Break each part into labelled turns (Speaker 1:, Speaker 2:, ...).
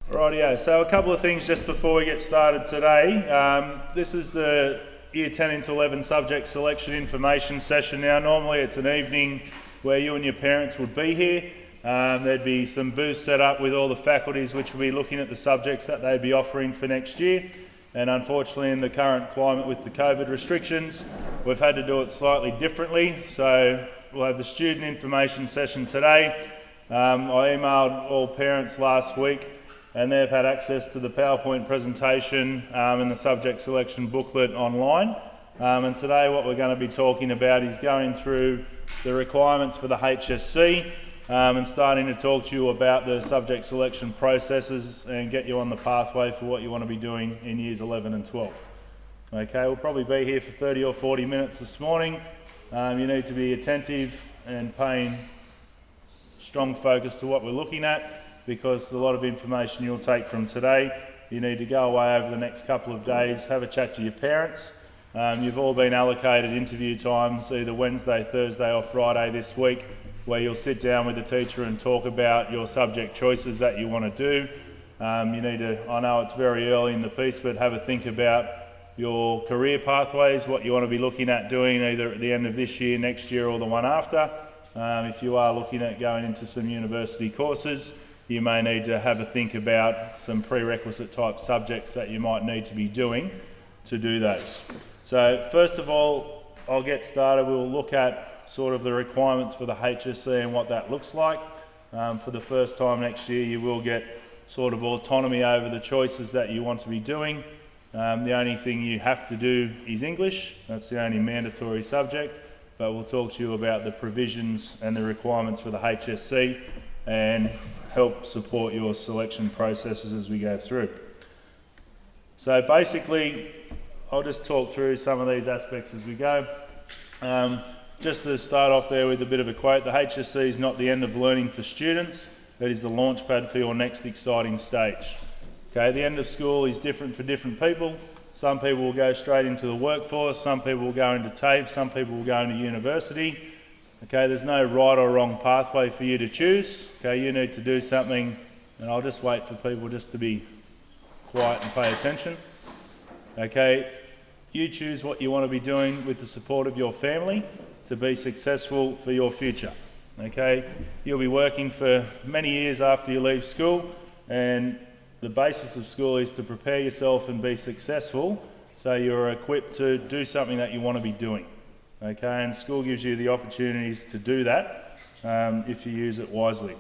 Speaker 1: Rightio, so a couple of things just before we get started today. This is the Year 10 into 11 subject selection information session now. Normally it's an evening where you and your parents would be here. There'd be some booths set up with all the faculties which will be looking at the subjects that they'd be offering for next year. And unfortunately in the current climate with the COVID restrictions, we've had to do it slightly differently. So we'll have the student information session today. I emailed all parents last week and they've had access to the PowerPoint presentation and the subject selection booklet online. And today what we're going to be talking about is going through the requirements for the Hsc and starting to talk to you about the subject selection processes and get you on the pathway for what you want to be doing in years 11 and 12. Okay, we'll probably be here for 30 or 40 minutes this morning. You need to be attentive and paying strong focus to what we're looking at, because a lot of information you'll take from today, you need to go away over the next couple of days, have a chat to your parents. You've all been allocated interview times, either Wednesday, Thursday or Friday this week, where you'll sit down with the teacher and talk about your subject choices that you want to do. You need to, I know it's very early in the piece, but have a think about your career pathways, what you want to be looking at doing either at the end of this year, next year or the one after. If you are looking at going into some university courses, you may need to have a think about some prerequisite type subjects that you might need to be doing to do those. So first of all, I'll get started. We'll look at sort of the requirements for the Hsc and what that looks like. For the first time next year, you will get sort of autonomy over the choices that you want to be doing. The only thing you have to do is English. That's the only mandatory subject, but we'll talk to you about the provisions and the requirements for the Hsc and help support your selection processes as we go through. So basically, I'll just talk through some of these aspects as we go. Just to start off there with a bit of a quote, the Hsc is not the end of learning for students, it is the launchpad for your next exciting stage. Okay, the end of school is different for different people. Some people will go straight into the workforce, some people will go into TAFE, some people will go into university. Okay, there's no right or wrong pathway for you to choose. Okay, you need to do something, and I'll just wait for people just to be quiet and pay attention. Okay, you choose what you want to be doing with the support of your family to be successful for your future. Okay, you'll be working for many years after you leave school, and the basis of school is to prepare yourself and be successful so you're equipped to do something that you want to be doing. Okay, and school gives you the opportunities to do that if you use it wisely.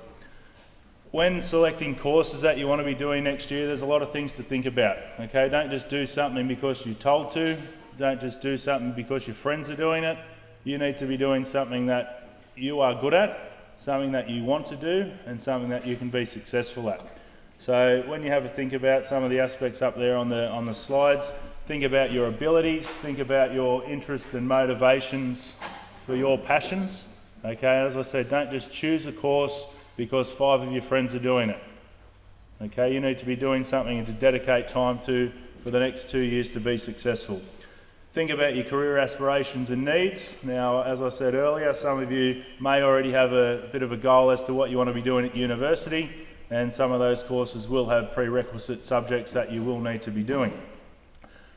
Speaker 1: When selecting courses that you want to be doing next year, there's a lot of things to think about. Okay, don't just do something because you're told to. Don't just do something because your friends are doing it. You need to be doing something that you are good at, something that you want to do, and something that you can be successful at. So when you have a think about some of the aspects up there on the slides, think about your abilities, think about your interests and motivations for your passions. Okay, as I said, don't just choose a course because 5 of your friends are doing it. Okay, you need to be doing something to dedicate time to for the next 2 years to be successful. Think about your career aspirations and needs. Now, as I said earlier, some of you may already have a bit of a goal as to what you want to be doing at university, and some of those courses will have prerequisite subjects that you will need to be doing.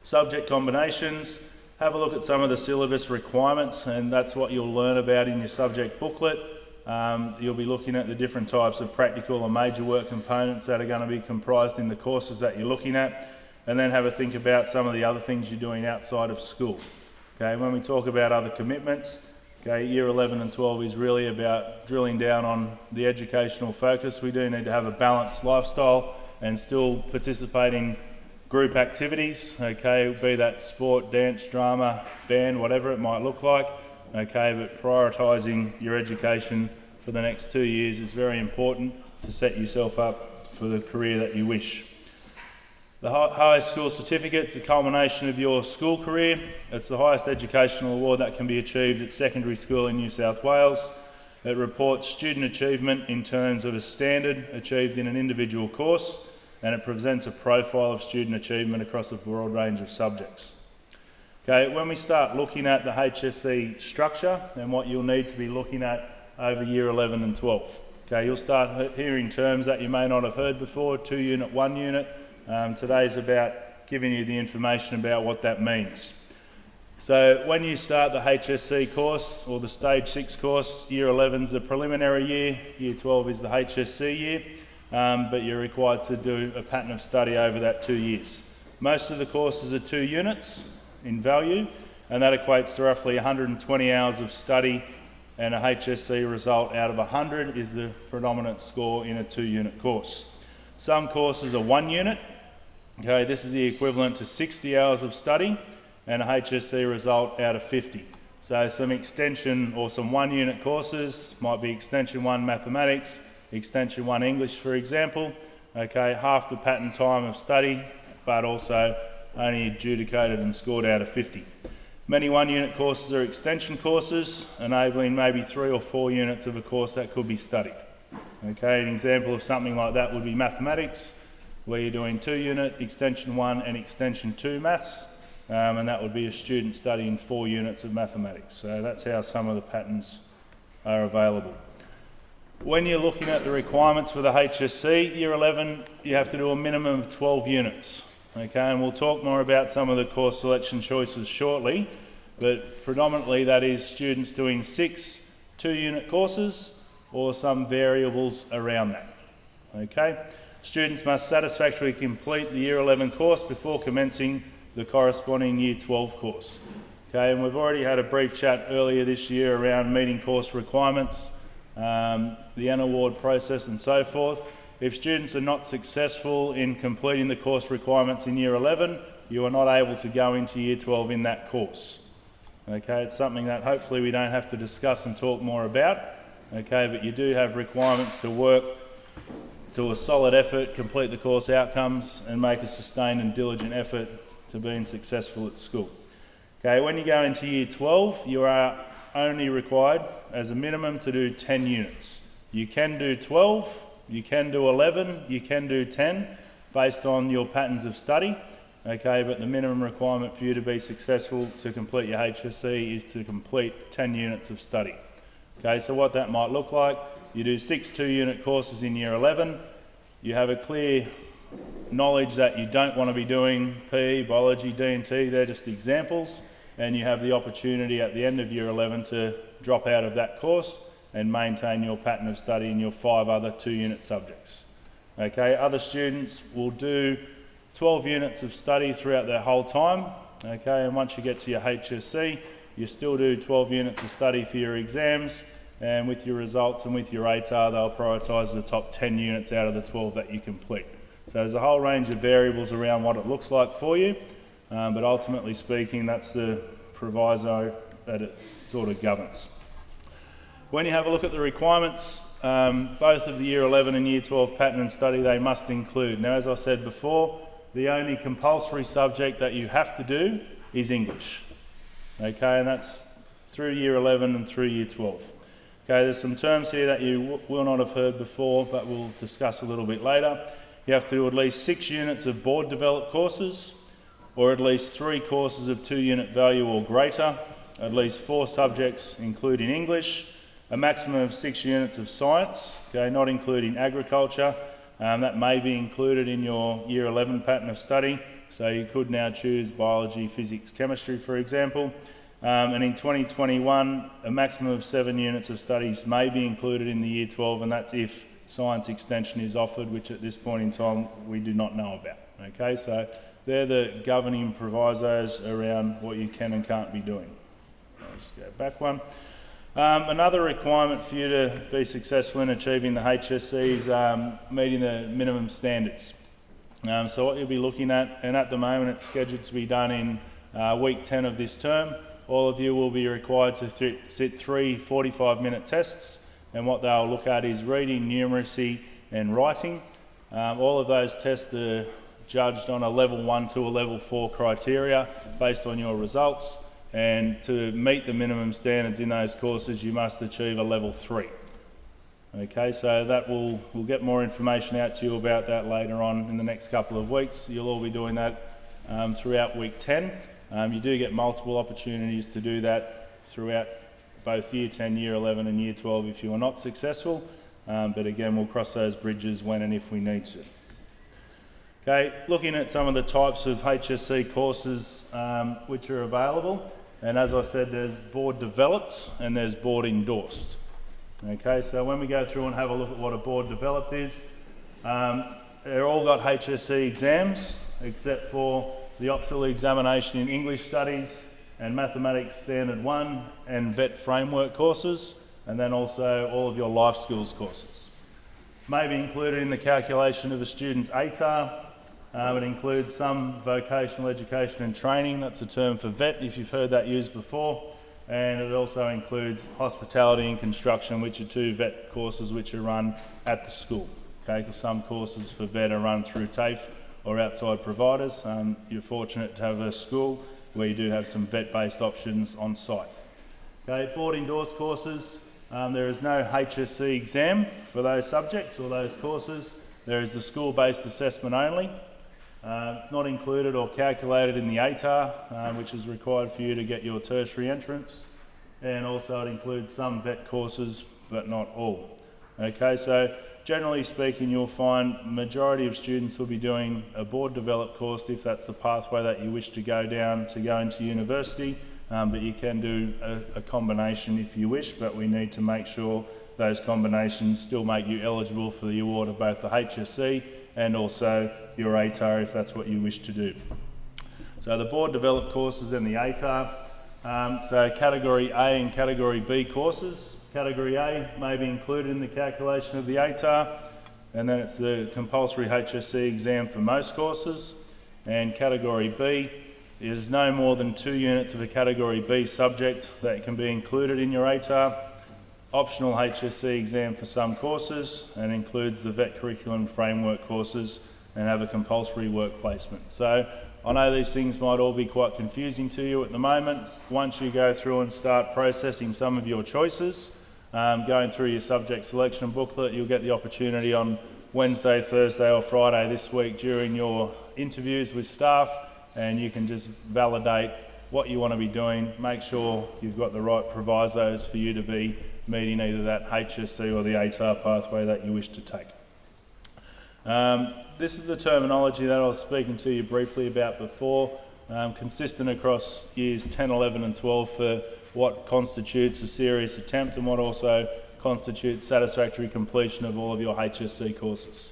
Speaker 1: Subject combinations, have a look at some of the syllabus requirements, and that's what you'll learn about in your subject booklet. You'll be looking at the different types of practical or major work components that are going to be comprised in the courses that you're looking at, and then have a think about some of the other things you're doing outside of school. Okay, when we talk about other commitments, okay, year 11 and 12 is really about drilling down on the educational focus. We do need to have a balanced lifestyle and still participating group activities, okay, be that sport, dance, drama, band, whatever it might look like, okay, but prioritising your education for the next 2 years is very important to set yourself up for the career that you wish. The highest school certificate is the culmination of your school career. It's the highest educational award that can be achieved at secondary school in New South Wales. It reports student achievement in terms of a standard achieved in an individual course, and it presents a profile of student achievement across a broad range of subjects. Okay, when we start looking at the Hsc structure and what you'll need to be looking at over year 11 and 12. Okay, you'll start hearing terms that you may not have heard before, 2 unit, 1 unit. Today's about giving you the information about what that means. So when you start the Hsc course or the Stage 6 course, Year 11 is the preliminary year, Year 12 is the Hsc year, but you're required to do a pattern of study over that 2 years. Most of the courses are 2 units in value, and that equates to roughly 120 hours of study, and a Hsc result out of 100 is the predominant score in a 2 unit course. Some courses are 1 unit. Okay, this is the equivalent to 60 hours of study, and a Hsc result out of 50. So some extension or some 1 unit courses might be Extension 1 Mathematics, Extension 1 English for example. Okay, half the pattern time of study, but also only adjudicated and scored out of 50. Many 1 unit courses are extension courses, enabling maybe 3 or 4 units of a course that could be studied. Okay, an example of something like that would be mathematics, where you're doing 2 unit, Extension 1 and Extension 2 maths. And that would be a student studying 4 units of mathematics. So that's how some of the patterns are available. When you're looking at the requirements for the Hsc, Year 11, you have to do a minimum of 12 units. Okay, and we'll talk more about some of the course selection choices shortly, but predominantly that is students doing 6 2-unit courses or some variables around that. Okay, students must satisfactorily complete the Year 11 course before commencing the corresponding Year 12 course. Okay, and we've already had a brief chat earlier this year around meeting course requirements, the N award process and so forth. If students are not successful in completing the course requirements in Year 11, you are not able to go into Year 12 in that course. Okay, it's something that hopefully we don't have to discuss and talk more about. Okay, but you do have requirements to work to a solid effort, complete the course outcomes and make a sustained and diligent effort to being successful at school. Okay, when you go into Year 12, you are only required as a minimum to do 10 units. You can do 12, you can do 11, you can do 10 based on your patterns of study. Okay, but the minimum requirement for you to be successful to complete your Hsc is to complete 10 units of study. Okay, so what that might look like, you do 6 2-unit courses in Year 11, you have a clear knowledge that you don't want to be doing PE, biology, D&T, they're just examples, and you have the opportunity at the end of Year 11 to drop out of that course and maintain your pattern of study in your 5 other 2-unit subjects. Okay, other students will do 12 units of study throughout their whole time, okay, and once you get to your Hsc, you still do 12 units of study for your exams, and with your results and with your ATAR, they'll prioritise the top 10 units out of the 12 that you complete. So there's a whole range of variables around what it looks like for you, but ultimately speaking, that's the proviso that it sort of governs. When you have a look at the requirements, both of the Year 11 and Year 12 pattern and study, they must include. Now, as I said before, the only compulsory subject that you have to do is English. Okay, and that's through Year 11 and through Year 12. Okay, there's some terms here that you will not have heard before, but we'll discuss a little bit later. You have to do at least 6 units of board-developed courses, or at least 3 courses of 2-unit value or greater, at least 4 subjects, including English, a maximum of 6 units of science, okay, not including agriculture. That may be included in your Year 11 pattern of study, so you could now choose biology, physics, chemistry, for example. And in 2021, a maximum of 7 units of studies may be included in the Year 12, and that's if science extension is offered, which at this point in time we do not know about. Okay, so they're the governing provisos around what you can and can't be doing. I'll just go back one. Another requirement for you to be successful in achieving the Hsc is meeting the minimum standards. So what you'll be looking at, and at the moment it's scheduled to be done in week 10 of this term, all of you will be required to sit 3 45-minute tests, and what they'll look at is reading, numeracy and writing. All of those tests are judged on a level 1 to a level 4 criteria based on your results, and to meet the minimum standards in those courses you must achieve a level 3. Okay, so that we'll get more information out to you about that later on in the next couple of weeks. You'll all be doing that throughout week 10. You do get multiple opportunities to do that throughout both Year 10, Year 11 and Year 12 if you are not successful, but again, we'll cross those bridges when and if we need to. Okay, looking at some of the types of Hsc courses which are available, and as I said, there's board developed and there's board endorsed. Okay, so when we go through and have a look at what a board developed is, they're all got Hsc exams except for the optional examination in English Studies and Mathematics Standard 1 and VET Framework courses, and then also all of your life skills courses. May be included in the calculation of a student's ATAR. It includes some vocational education and training, that's a term for VET if you've heard that used before, and it also includes hospitality and construction, which are two VET courses which are run at the school. Okay, because some courses for VET are run through TAFE or outside providers. You're fortunate to have a school where you do have some VET-based options on site. Okay, board endorsed courses, there is no Hsc exam for those subjects or those courses. There is the school-based assessment only. It's not included or calculated in the ATAR, which is required for you to get your tertiary entrance, and also it includes some VET courses, but not all. Okay, so generally speaking, you'll find majority of students will be doing a board developed course if that's the pathway that you wish to go down to go into university, but you can do a combination if you wish, but we need to make sure those combinations still make you eligible for the award of both the Hsc and also your ATAR if that's what you wish to do. So the board developed courses and the ATAR. So category A and category B courses. Category A may be included in the calculation of the ATAR, and then it's the compulsory Hsc exam for most courses. And category B is no more than 2 units of a category B subject that can be included in your ATAR. Optional Hsc exam for some courses, and includes the VET curriculum framework courses and have a compulsory work placement. So I know these things might all be quite confusing to you at the moment. Once you go through and start processing some of your choices, going through your subject selection booklet, you'll get the opportunity on Wednesday, Thursday or Friday this week during your interviews with staff, and you can just validate what you want to be doing, make sure you've got the right provisos for you to be meeting either that Hsc or the ATAR pathway that you wish to take. This is the terminology that I was speaking to you briefly about before, consistent across years 10, 11 and 12 for what constitutes a serious attempt and what also constitutes satisfactory completion of all of your Hsc courses.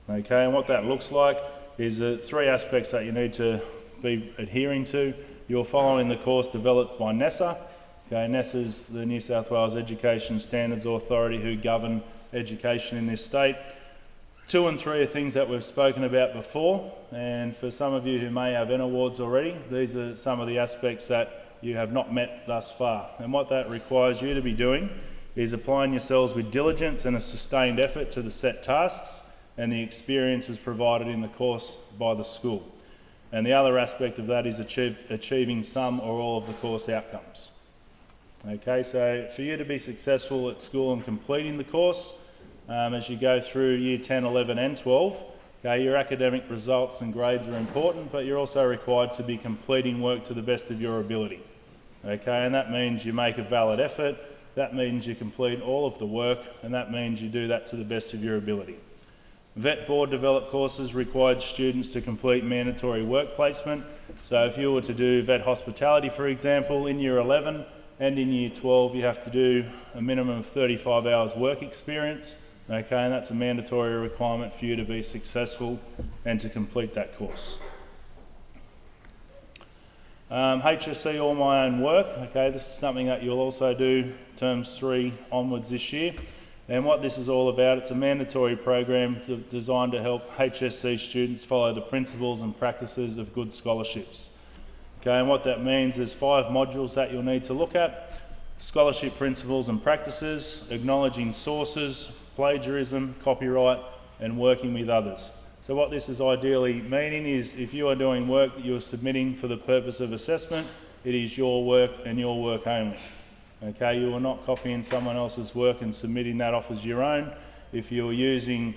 Speaker 1: Okay, and what that looks like is the 3 aspects that you need to be adhering to. You're following the course developed by NESA. Okay, NESA is the New South Wales Education Standards Authority who govern education in this state. 2 and 3 are things that we've spoken about before, and for some of you who may have N awards already, these are some of the aspects that you have not met thus far. And what that requires you to be doing is applying yourselves with diligence and a sustained effort to the set tasks and the experiences provided in the course by the school. And the other aspect of that is achieving some or all of the course outcomes. Okay, so for you to be successful at school and completing the course, as you go through year 10, 11 and 12, okay, your academic results and grades are important, but you're also required to be completing work to the best of your ability. Okay, and that means you make a valid effort, that means you complete all of the work, and that means you do that to the best of your ability. VET board developed courses required students to complete mandatory work placement. So if you were to do VET hospitality, for example, in year 11 and in year 12, you have to do a minimum of 35 hours work experience. Okay, and that's a mandatory requirement for you to be successful and to complete that course. Hsc All My Own Work, okay, this is something that you'll also do terms 3 onwards this year. And what this is all about, it's a mandatory program designed to help Hsc students follow the principles and practices of good scholarships. Okay, and what that means is 5 modules that you'll need to look at: scholarship principles and practices, acknowledging sources, plagiarism, copyright, and working with others. So what this is ideally meaning is if you are doing work that you're submitting for the purpose of assessment, it is your work and your work only. Okay, you are not copying someone else's work and submitting that off as your own. If you're using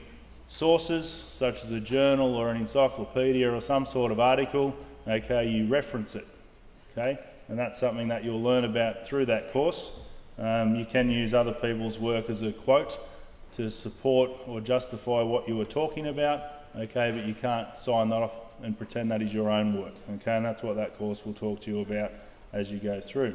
Speaker 1: sources such as a journal or an encyclopedia or some sort of article, okay, you reference it. Okay, and that's something that you'll learn about through that course. You can use other people's work as a quote, to support or justify what you were talking about, okay, but you can't sign that off and pretend that is your own work, okay, and that's what that course will talk to you about as you go through.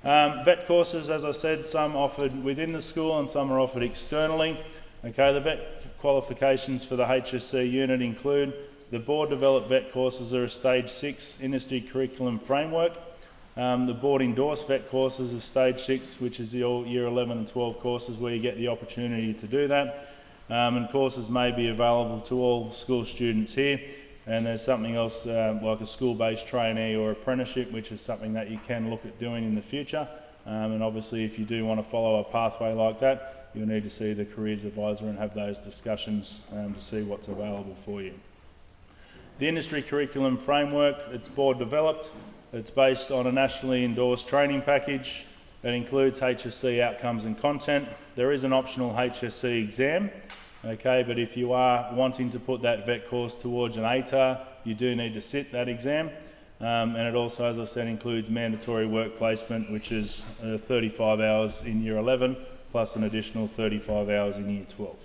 Speaker 1: Vet courses, as I said, some offered within the school and some are offered externally. Okay, the vet qualifications for the Hsc unit include the board developed vet courses are a stage 6 industry curriculum framework. The board endorsed vet courses is stage 6, which is the all year 11 and 12 courses where you get the opportunity to do that. And courses may be available to all school students here. And there's something else like a school-based trainee or apprenticeship, which is something that you can look at doing in the future. And obviously if you do want to follow a pathway like that, you'll need to see the careers advisor and have those discussions to see what's available for you. The industry curriculum framework, it's board developed. It's based on a nationally endorsed training package. It includes Hsc outcomes and content. There is an optional Hsc exam. Okay, but if you are wanting to put that vet course towards an ATAR, you do need to sit that exam. And it also, as I said, includes mandatory work placement, which is 35 hours in year 11, plus an additional 35 hours in year 12.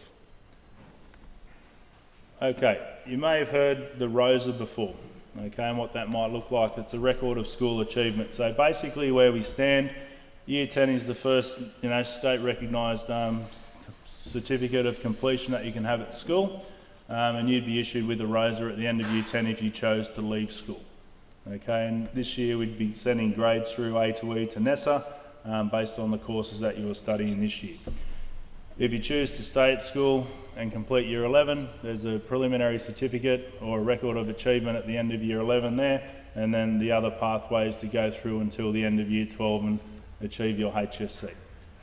Speaker 1: Okay, you may have heard the ROSA before, okay, and what that might look like. It's a record of school achievement. So basically where we stand, year 10 is the first, state recognised certificate of completion that you can have at school, and you'd be issued with a ROSA at the end of year 10 if you chose to leave school. Okay, and this year we'd be sending grades through A to E to NESA based on the courses that you were studying this year. If you choose to stay at school and complete year 11, there's a preliminary certificate or a record of achievement at the end of year 11 there, and then the other pathways to go through until the end of year 12 and achieve your Hsc.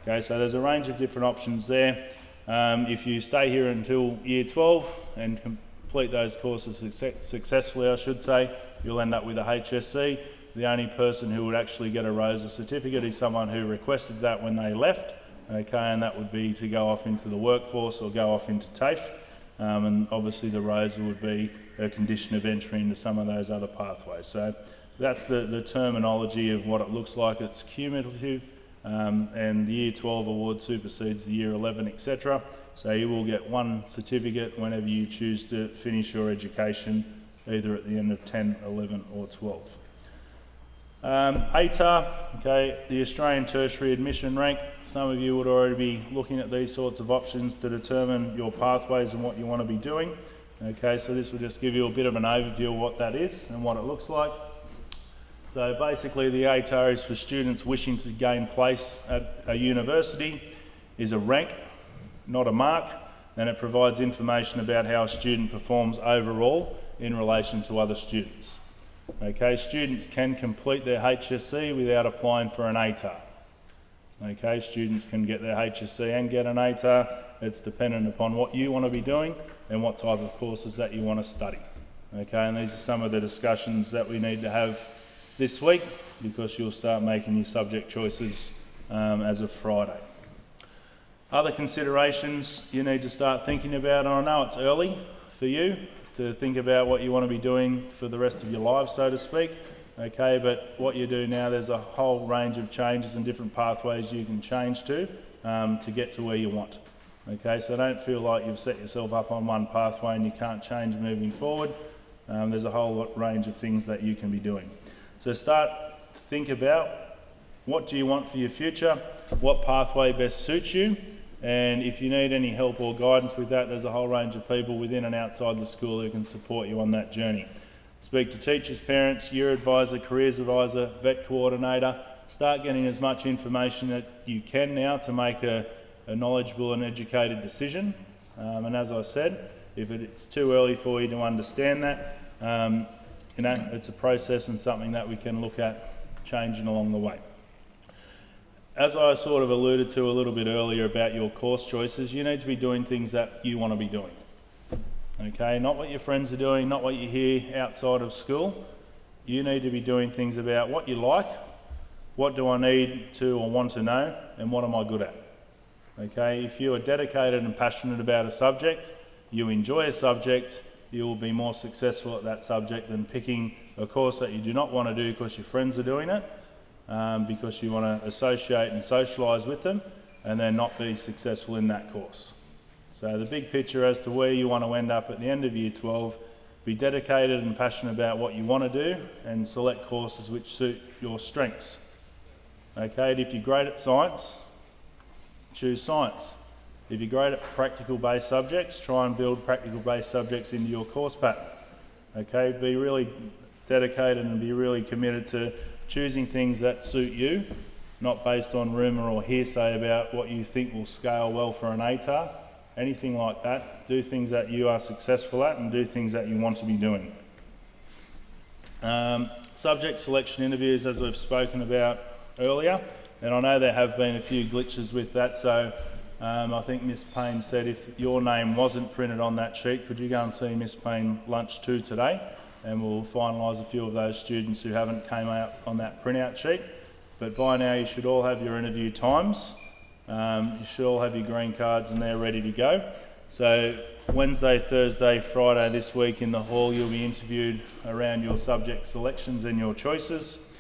Speaker 1: Okay, so there's a range of different options there. If you stay here until year 12 and complete those courses successfully, I should say, you'll end up with a Hsc. The only person who would actually get a ROSA certificate is someone who requested that when they left, okay, and that would be to go off into the workforce or go off into TAFE, and obviously the ROSA would be a condition of entry into some of those other pathways. So that's the terminology of what it looks like. It's cumulative. And the year 12 award supersedes the year 11, etc. So you will get one certificate whenever you choose to finish your education, either at the end of 10, 11 or 12. ATAR, okay, the Australian Tertiary Admission Rank. Some of you would already be looking at these sorts of options to determine your pathways and what you want to be doing. Okay, so this will just give you a bit of an overview of what that is and what it looks like. So basically the ATAR is for students wishing to gain place at a university, is a rank, not a mark, and it provides information about how a student performs overall in relation to other students. Okay, students can complete their Hsc without applying for an ATAR. Okay, students can get their Hsc and get an ATAR. It's dependent upon what you want to be doing and what type of courses that you want to study. Okay, and these are some of the discussions that we need to have this week, because you'll start making your subject choices as of Friday. Other considerations you need to start thinking about, and I know it's early for you to think about what you want to be doing for the rest of your lives, so to speak, okay, but what you do now, there's a whole range of changes and different pathways you can change to get to where you want. Okay, so don't feel like you've set yourself up on one pathway and you can't change moving forward. There's a whole range of things that you can be doing. So think about what do you want for your future, what pathway best suits you, and if you need any help or guidance with that, there's a whole range of people within and outside the school who can support you on that journey. Speak to teachers, parents, year advisor, careers advisor, vet coordinator. Start getting as much information that you can now to make a knowledgeable and educated decision. And as I said, if it's too early for you to understand that, it's a process and something that we can look at changing along the way. As I sort of alluded to a little bit earlier about your course choices, you need to be doing things that you want to be doing. Okay, not what your friends are doing, not what you hear outside of school. You need to be doing things about what you like, what do I need to or want to know, and what am I good at. Okay, if you are dedicated and passionate about a subject, you enjoy a subject, you will be more successful at that subject than picking a course that you do not want to do because your friends are doing it, because you want to associate and socialise with them, and then not be successful in that course. So the big picture as to where you want to end up at the end of Year 12, be dedicated and passionate about what you want to do and select courses which suit your strengths. Okay, and if you're great at science, choose science. If you're great at practical-based subjects, try and build practical-based subjects into your course pattern. Okay, be really dedicated and be really committed to choosing things that suit you, not based on rumour or hearsay about what you think will scale well for an ATAR. Anything like that. Do things that you are successful at and do things that you want to be doing. Subject selection interviews, as we've spoken about earlier, and I know there have been a few glitches with that, so I think Miss Payne said if your name wasn't printed on that sheet, could you go and see Miss Payne lunch 2 today, and we'll finalise a few of those students who haven't came out on that printout sheet. But by now you should all have your interview times. You should all have your green cards and they're ready to go. So Wednesday, Thursday, Friday this week in the hall you'll be interviewed around your subject selections and your choices.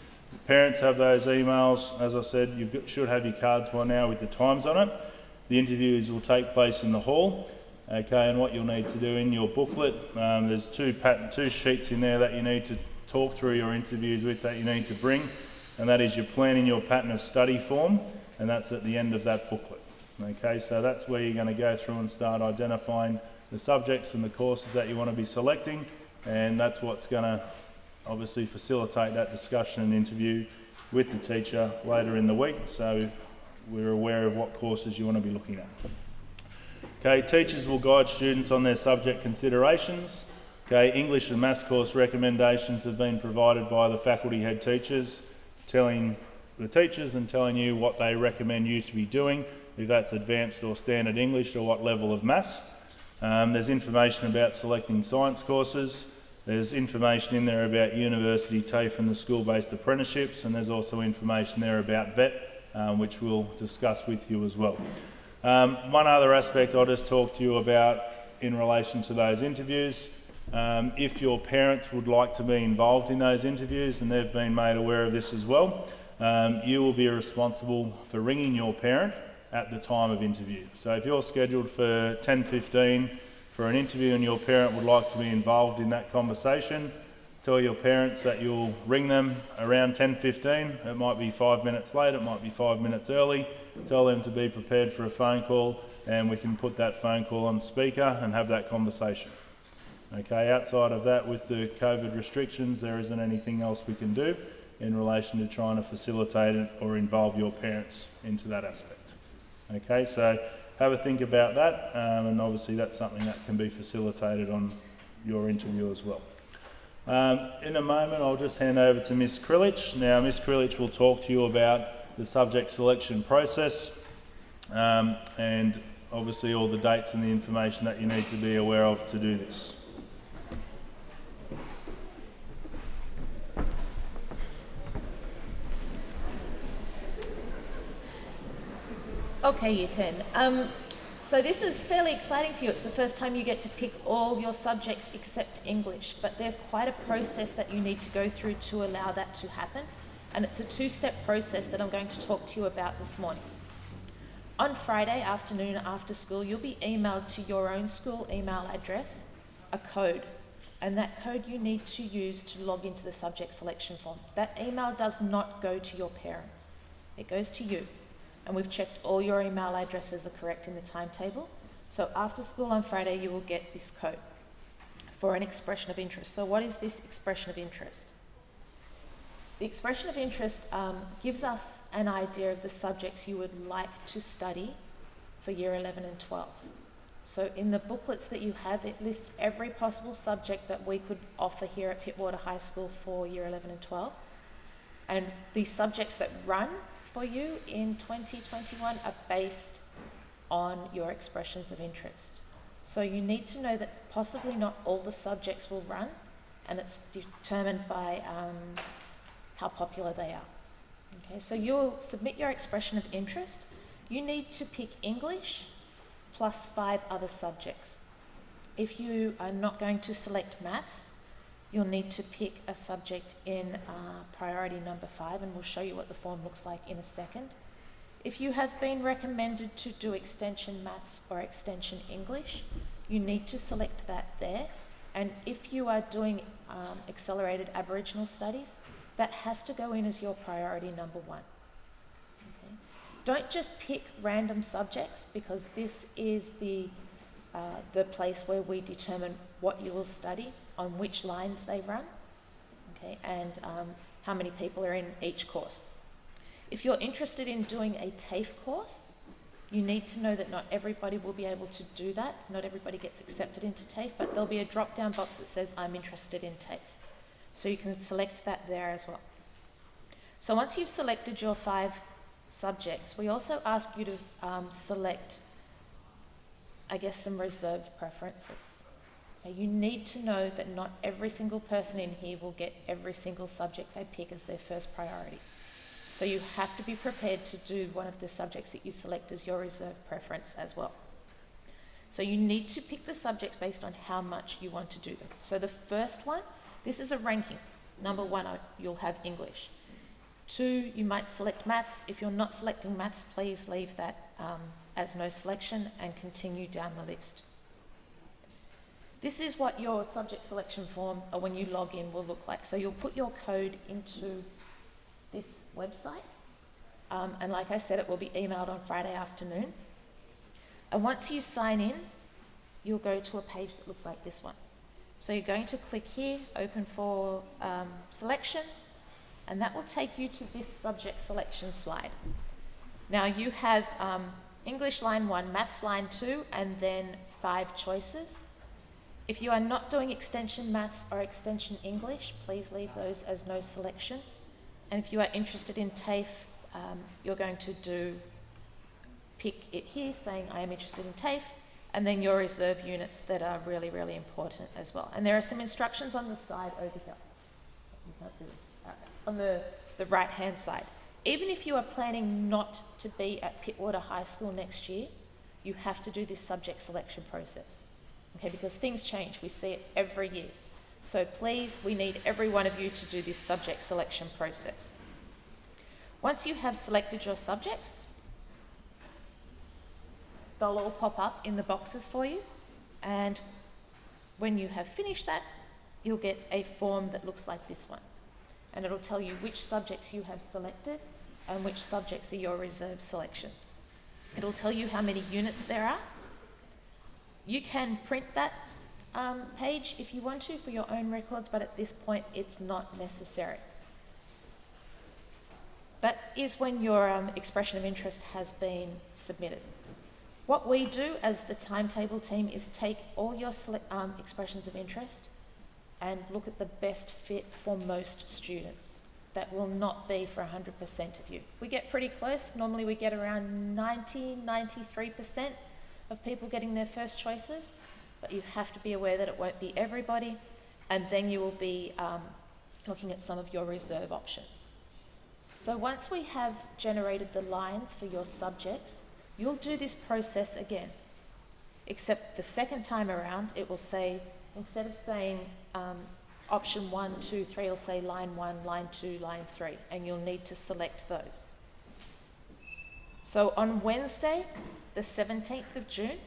Speaker 1: Parents have those emails. As I said, you should have your cards by now with the times on it. The interviews will take place in the hall. Okay, and what you'll need to do in your booklet, there's two sheets in there that you need to talk through your interviews with that you need to bring, and that is your planning your pattern of study form, and that's at the end of that booklet. Okay, so that's where you're going to go through and start identifying the subjects and the courses that you want to be selecting, and that's what's going to obviously facilitate that discussion and interview with the teacher later in the week, so we're aware of what courses you want to be looking at. Okay, teachers will guide students on their subject considerations. Okay, English and Maths course recommendations have been provided by the faculty head teachers, telling the teachers and telling you what they recommend you to be doing, if that's advanced or standard English or what level of Maths. There's information about selecting science courses. There's information in there about university, TAFE and the school-based apprenticeships, and there's also information there about VET, which we'll discuss with you as well. One other aspect I'll just talk to you about in relation to those interviews. If your parents would like to be involved in those interviews, and they've been made aware of this as well, you will be responsible for ringing your parent at the time of interview. So if you're scheduled for 10:15 for an interview and your parent would like to be involved in that conversation, tell your parents that you'll ring them around 10:15. It might be 5 minutes late, it might be 5 minutes early. Tell them to be prepared for a phone call, and we can put that phone call on speaker and have that conversation. Okay, outside of that, with the COVID restrictions, there isn't anything else we can do in relation to trying to facilitate it or involve your parents into that aspect. Okay, so have a think about that, and obviously that's something that can be facilitated on your interview as well. In a moment, I'll just hand over to Miss Krilich. Now, Miss Krilich will talk to you about the subject selection process, and obviously all the dates and the information that you need to be aware of to do this.
Speaker 2: Okay, Year 10. So this is fairly exciting for you. It's the first time you get to pick all your subjects except English, but there's quite a process that you need to go through to allow that to happen. And it's a 2-step process that I'm going to talk to you about this morning. On Friday afternoon after school, you'll be emailed to your own school email address a code. And that code you need to use to log into the subject selection form. That email does not go to your parents. It goes to you. And we've checked all your email addresses are correct in the timetable. So after school on Friday, you will get this code for an expression of interest. So what is this expression of interest? The expression of interest gives us an idea of the subjects you would like to study for Year 11 and 12. So in the booklets that you have, it lists every possible subject that we could offer here at Pittwater High School for Year 11 and 12. And the subjects that run for you in 2021 are based on your expressions of interest. So you need to know that possibly not all the subjects will run, and it's determined by how popular they are. Okay, so you'll submit your expression of interest. You need to pick English plus 5 other subjects. If you are not going to select maths, you'll need to pick a subject in priority number 5, and we'll show you what the form looks like in a second. If you have been recommended to do Extension Maths or Extension English, you need to select that there. And if you are doing accelerated Aboriginal studies, that has to go in as your priority number one. Okay? Don't just pick random subjects, because this is the place where we determine what you will study, on which lines they run, okay, and how many people are in each course. If you're interested in doing a TAFE course, you need to know that not everybody will be able to do that. Not everybody gets accepted into TAFE, but there'll be a drop-down box that says, I'm interested in TAFE. So you can select that there as well. So once you've selected your 5 subjects, we also ask you to select, I guess, some reserved preferences. Okay, you need to know that not every single person in here will get every single subject they pick as their first priority. So you have to be prepared to do one of the subjects that you select as your reserve preference as well. So you need to pick the subjects based on how much you want to do them. So the first one, this is a ranking. Number 1, you'll have English. 2, you might select maths. If you're not selecting maths, please leave that as no selection and continue down the list. This is what your subject selection form, or when you log in, will look like. So you'll put your code into this website, and like I said, it will be emailed on Friday afternoon. And once you sign in, you'll go to a page that looks like this one. So you're going to click here, open for selection, and that will take you to this subject selection slide. Now you have English line 1, Maths line 2, and then 5 choices. If you are not doing Extension Maths or Extension English, please leave those as no selection. And if you are interested in TAFE, you're going to pick it here saying I am interested in TAFE, and then your reserve units that are really, really important as well. And there are some instructions on the side over here. You can't see this. On the right-hand side. Even if you are planning not to be at Pittwater High School next year, you have to do this subject selection process. Okay, because things change. We see it every year. So please, we need every one of you to do this subject selection process. Once you have selected your subjects, they'll all pop up in the boxes for you. And when you have finished that, you'll get a form that looks like this one. And it'll tell you which subjects you have selected and which subjects are your reserve selections. It'll tell you how many units there are. You can print that page if you want to for your own records, but at this point it's not necessary. That is when your expression of interest has been submitted. What we do as the timetable team is take all your expressions of interest and look at the best fit for most students. That will not be for 100% of you. We get pretty close. Normally we get around 93% of people getting their first choices, but you have to be aware that it won't be everybody, and then you will be looking at some of your reserve options. So once we have generated the lines for your subjects, you'll do this process again, except the second time around it will say, instead of saying option 1, 2, 3, it'll say line 1, line 2, line 3, and you'll need to select those. So on Wednesday, the 17th of June,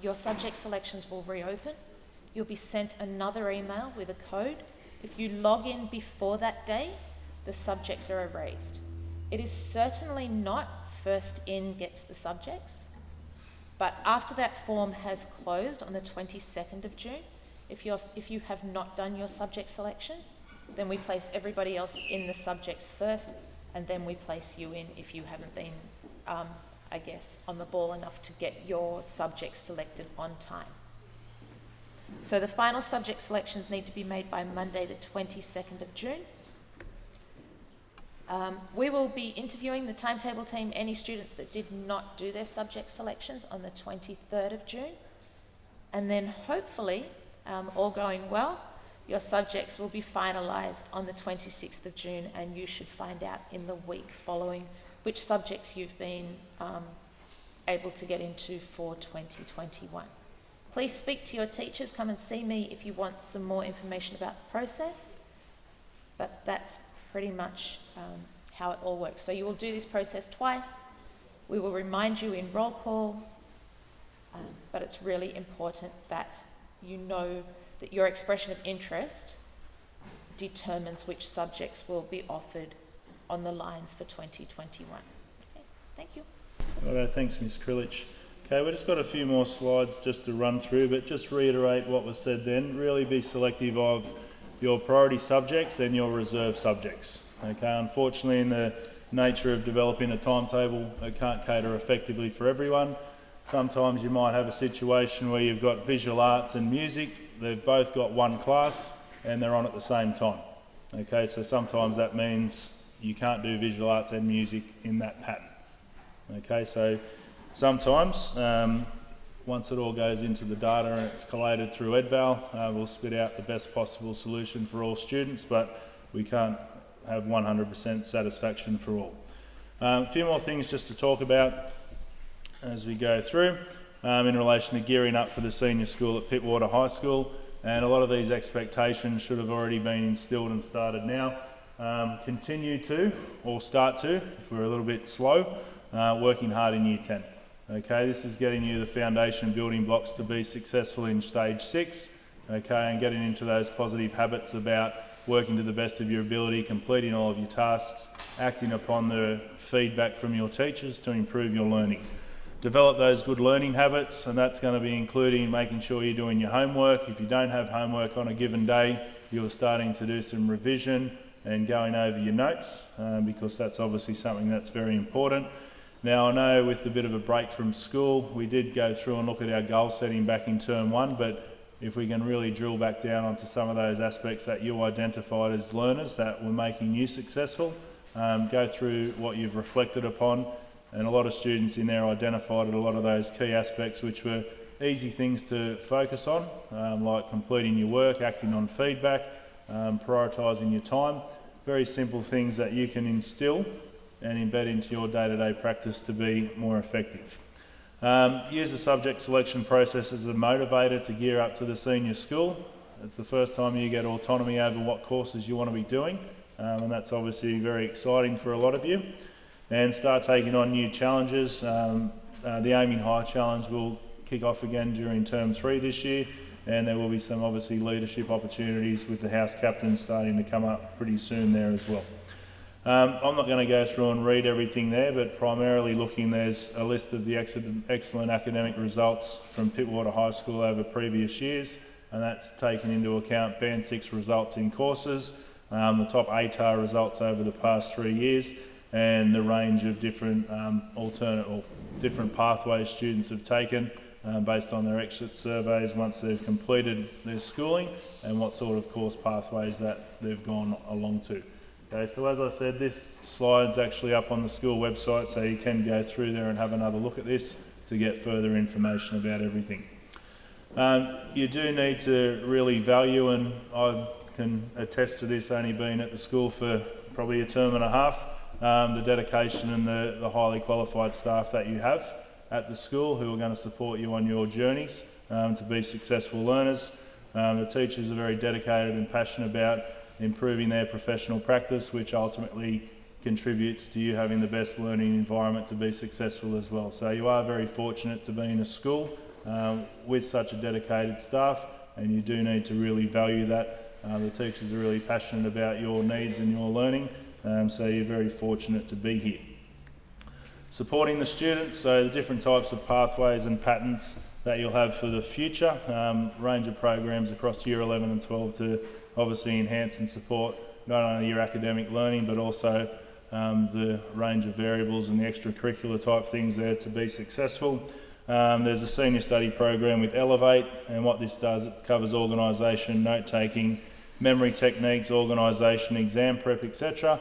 Speaker 2: your subject selections will reopen. You'll be sent another email with a code. If you log in before that day, the subjects are erased. It is certainly not first in gets the subjects, but after that form has closed on the 22nd of June, if you have not done your subject selections, then we place everybody else in the subjects first, and then we place you in if you haven't been, I guess, on the ball enough to get your subjects selected on time. So the final subject selections need to be made by Monday the 22nd of June. We will be interviewing the timetable team, any students that did not do their subject selections, on the 23rd of June. And then hopefully, all going well, your subjects will be finalised on the 26th of June, and you should find out in the week following which subjects you've been able to get into for 2021. Please speak to your teachers, come and see me if you want some more information about the process. But that's pretty much how it all works. So you will do this process twice. We will remind you in roll call, but it's really important that you know that your expression of interest determines which subjects will be offered on the lines for 2021. Okay, thank you.
Speaker 1: Righto, thanks Ms Krilich. Okay, we've just got a few more slides just to run through, but just reiterate what was said then. Really be selective of your priority subjects and your reserve subjects. Okay, unfortunately in the nature of developing a timetable, it can't cater effectively for everyone. Sometimes you might have a situation where you've got visual arts and music, they've both got one class and they're on at the same time. Okay, so sometimes that means you can't do visual arts and music in that pattern. Okay, so sometimes once it all goes into the data and it's collated through EdVal, we'll spit out the best possible solution for all students, but we can't have 100% satisfaction for all. A few more things just to talk about as we go through in relation to gearing up for the senior school at Pittwater High School, and a lot of these expectations should have already been instilled and started now. Continue to, or start to, if we're a little bit slow, working hard in Year 10. Okay, this is getting you the foundation building blocks to be successful in stage 6, okay, and getting into those positive habits about working to the best of your ability, completing all of your tasks, acting upon the feedback from your teachers to improve your learning. Develop those good learning habits, and that's going to be including making sure you're doing your homework. If you don't have homework on a given day, you're starting to do some revision and going over your notes, because that's obviously something that's very important. Now I know with a bit of a break from school, we did go through and look at our goal setting back in term 1, but if we can really drill back down onto some of those aspects that you identified as learners that were making you successful, go through what you've reflected upon, and a lot of students in there identified a lot of those key aspects which were easy things to focus on, like completing your work, acting on feedback, prioritising your time, very simple things that you can instill and embed into your day-to-day practice to be more effective. Use the subject selection process as a motivator to gear up to the senior school. It's the first time you get autonomy over what courses you want to be doing, and that's obviously very exciting for a lot of you. And start taking on new challenges. The Aiming High Challenge will kick off again during term 3 this year, and there will be some obviously leadership opportunities with the house captains starting to come up pretty soon there as well. I'm not going to go through and read everything there, but primarily looking, there's a list of the excellent academic results from Pittwater High School over previous years, and that's taken into account Band 6 results in courses, the top ATAR results over the past 3 years, and the range of different different pathways students have taken based on their exit surveys once they've completed their schooling, and what sort of course pathways that they've gone along to. Okay, so as I said, this slide's actually up on the school website, so you can go through there and have another look at this to get further information about everything. You do need to really value, and I can attest to this only being at the school for probably a term and a half, the dedication and the highly qualified staff that you have at the school who are going to support you on your journeys to be successful learners. The teachers are very dedicated and passionate about improving their professional practice, which ultimately contributes to you having the best learning environment to be successful as well. So you are very fortunate to be in a school with such a dedicated staff, and you do need to really value that. The teachers are really passionate about your needs and your learning, so you're very fortunate to be here. Supporting the students, so the different types of pathways and patterns that you'll have for the future, range of programs across year 11 and 12 to obviously enhance and support not only your academic learning but also the range of variables and the extracurricular type things there to be successful. There's a senior study program with Elevate, and what this does, it covers organisation, note-taking, memory techniques, organisation, exam prep, etc.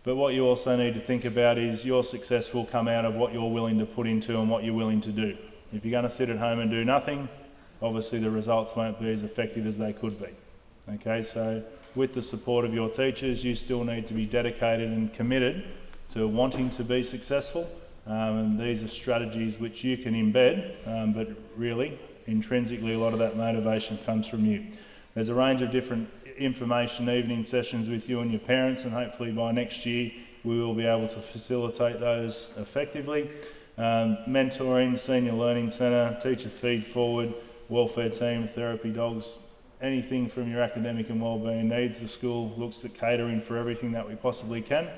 Speaker 1: But what you also need to think about is your success will come out of what you're willing to put into and what you're willing to do. If you're going to sit at home and do nothing, obviously the results won't be as effective as they could be. Okay, so with the support of your teachers, you still need to be dedicated and committed to wanting to be successful, and these are strategies which you can embed, but really, intrinsically, a lot of that motivation comes from you. There's a range of different information evening sessions with you and your parents, and hopefully by next year we will be able to facilitate those effectively. Mentoring, Senior Learning Centre, Teacher Feed Forward, Welfare Team, Therapy Dogs, anything from your academic and wellbeing needs. The school looks at catering for everything that we possibly can,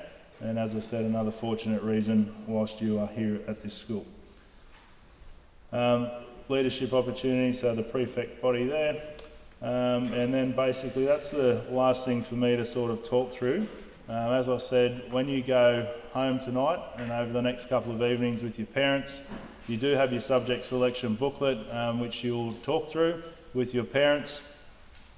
Speaker 1: and as I said, another fortunate reason whilst you are here at this school. Leadership opportunities, so the prefect body there, and then basically that's the last thing for me to sort of talk through. As I said, when you go home tonight and over the next couple of evenings with your parents, you do have your subject selection booklet which you'll talk through with your parents.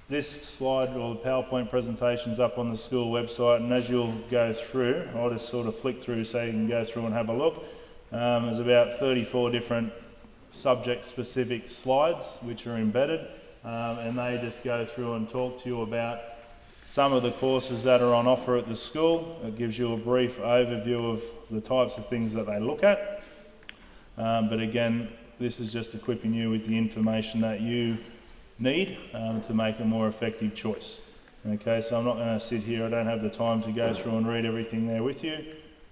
Speaker 1: This slide or the PowerPoint presentation's up on the school website, and as you'll go through, I'll just sort of flick through so you can go through and have a look. There's about 34 different subject-specific slides which are embedded, and they just go through and talk to you about some of the courses that are on offer at the school. It gives you a brief overview of the types of things that they look at. But again, this is just equipping you with the information that you need to make a more effective choice. Okay, so I'm not going to sit here, I don't have the time to go through and read everything there with you.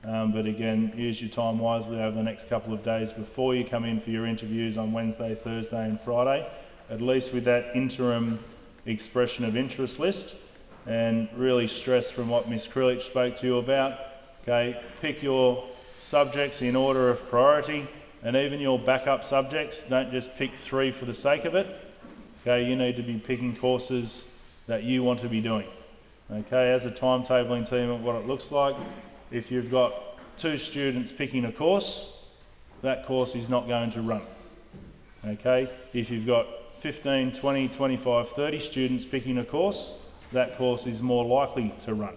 Speaker 1: But again, use your time wisely over the next couple of days before you come in for your interviews on Wednesday, Thursday and Friday, at least with that interim expression of interest list. And really stress from what Ms. Krilich spoke to you about. Okay, pick your subjects in order of priority, and even your backup subjects, don't just pick 3 for the sake of it. Okay, you need to be picking courses that you want to be doing. Okay, as a timetabling team, what it looks like, if you've got 2 students picking a course, that course is not going to run. Okay, if you've got 15, 20, 25, 30 students picking a course, that course is more likely to run.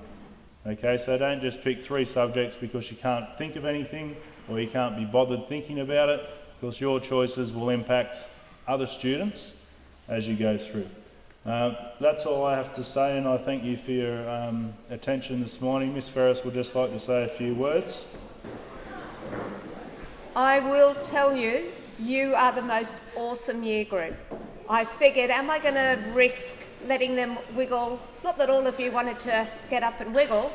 Speaker 1: Okay, so don't just pick 3 subjects because you can't think of anything or you can't be bothered thinking about it, because your choices will impact other students as you go through. That's all I have to say, and I thank you for your attention this morning. Miss Ferris would just like to say a few words.
Speaker 3: I will tell you, you are the most awesome year group. I figured, am I going to risk letting them wiggle? Not that all of you wanted to get up and wiggle,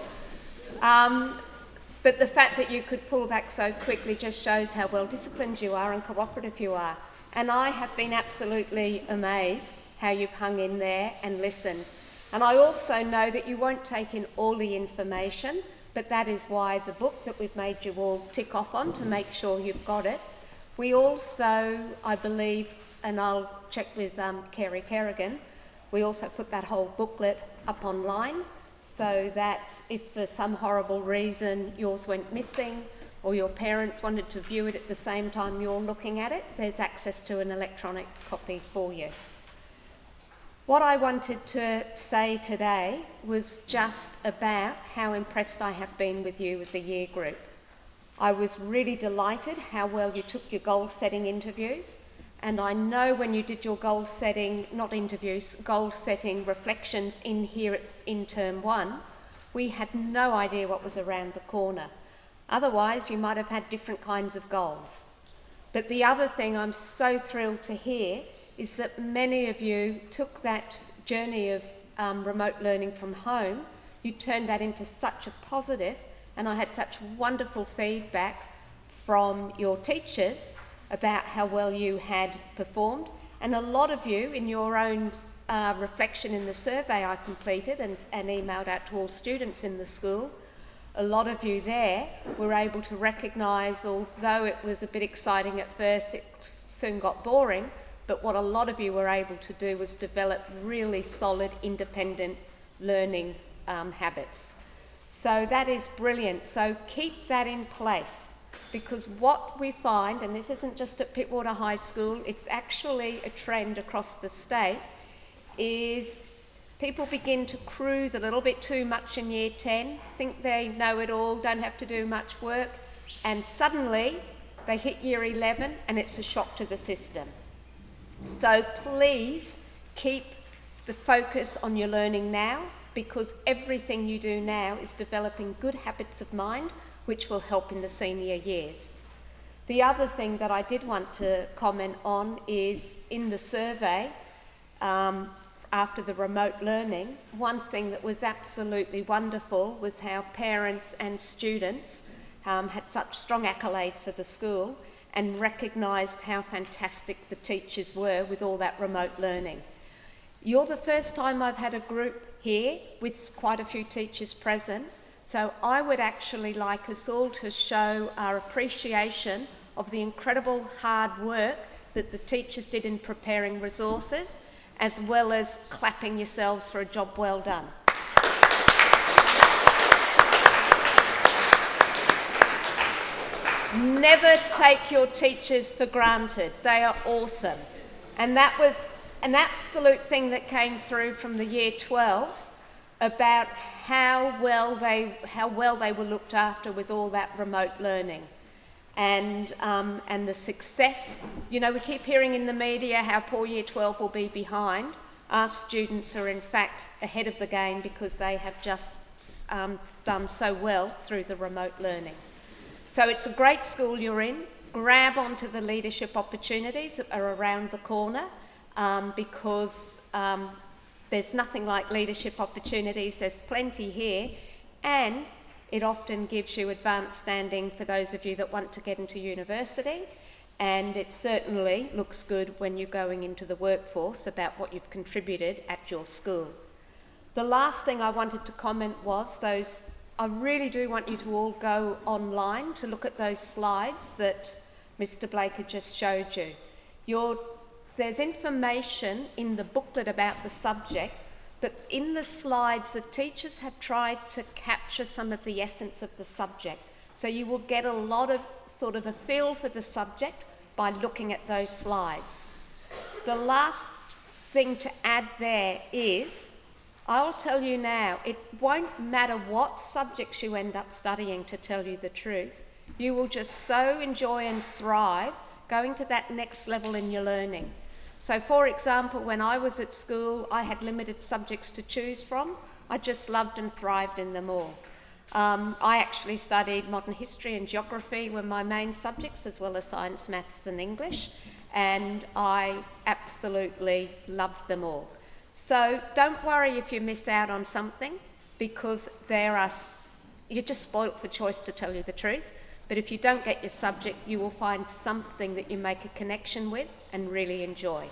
Speaker 3: but the fact that you could pull back so quickly just shows how well disciplined you are and cooperative you are. And I have been absolutely amazed how you've hung in there and listened. And I also know that you won't take in all the information, but that is why the book that we've made you all tick off on to make sure you've got it. We also, I believe, and I'll check with Kerry Kerrigan, we also put that whole booklet up online so that if for some horrible reason yours went missing or your parents wanted to view it at the same time you're looking at it, there's access to an electronic copy for you. What I wanted to say today was just about how impressed I have been with you as a year group. I was really delighted how well you took your goal-setting interviews, and I know when you did your goal-setting, not interviews, goal-setting reflections in here in Term 1, we had no idea what was around the corner. Otherwise, you might have had different kinds of goals. But the other thing I'm so thrilled to hear is that many of you took that journey of remote learning from home, you turned that into such a positive, and I had such wonderful feedback from your teachers about how well you had performed. And a lot of you, in your own reflection in the survey I completed and emailed out to all students in the school, a lot of you there were able to recognise, although it was a bit exciting at first, it soon got boring, but what a lot of you were able to do was develop really solid independent learning habits. So that is brilliant. So keep that in place, because what we find, and this isn't just at Pittwater High School, it's actually a trend across the state, is people begin to cruise a little bit too much in year 10, think they know it all, don't have to do much work, and suddenly they hit year 11 and it's a shock to the system. So please keep the focus on your learning now, because everything you do now is developing good habits of mind, which will help in the senior years. The other thing that I did want to comment on is in the survey, after the remote learning, one thing that was absolutely wonderful was how parents and students had such strong accolades for the school and recognised how fantastic the teachers were with all that remote learning. You're the first time I've had a group here with quite a few teachers present, so I would actually like us all to show our appreciation of the incredible hard work that the teachers did in preparing resources, as well as clapping yourselves for a job well done. Never take your teachers for granted. They are awesome. And that was an absolute thing that came through from the Year 12s about how well they were looked after with all that remote learning. And the success, you know, we keep hearing in the media how poor Year 12 will be behind. Our students are in fact ahead of the game because they have just done so well through the remote learning. So it's a great school you're in. Grab onto the leadership opportunities that are around the corner because there's nothing like leadership opportunities. There's plenty here, and it often gives you advanced standing for those of you that want to get into university, and it certainly looks good when you're going into the workforce about what you've contributed at your school. The last thing I wanted to comment was I really do want you to all go online to look at those slides that Mr. Blake had just showed you. There's information in the booklet about the subject, but in the slides the teachers have tried to capture some of the essence of the subject. So you will get a lot of sort of a feel for the subject by looking at those slides. The last thing to add there is, I'll tell you now, it won't matter what subjects you end up studying, to tell you the truth. You will just so enjoy and thrive going to that next level in your learning. So for example, when I was at school, I had limited subjects to choose from. I just loved and thrived in them all. I actually studied modern history and geography were my main subjects, as well as science, maths and English, and I absolutely loved them all. So don't worry if you miss out on something, because you're just spoilt for choice, to tell you the truth. But if you don't get your subject, you will find something that you make a connection with and really enjoy.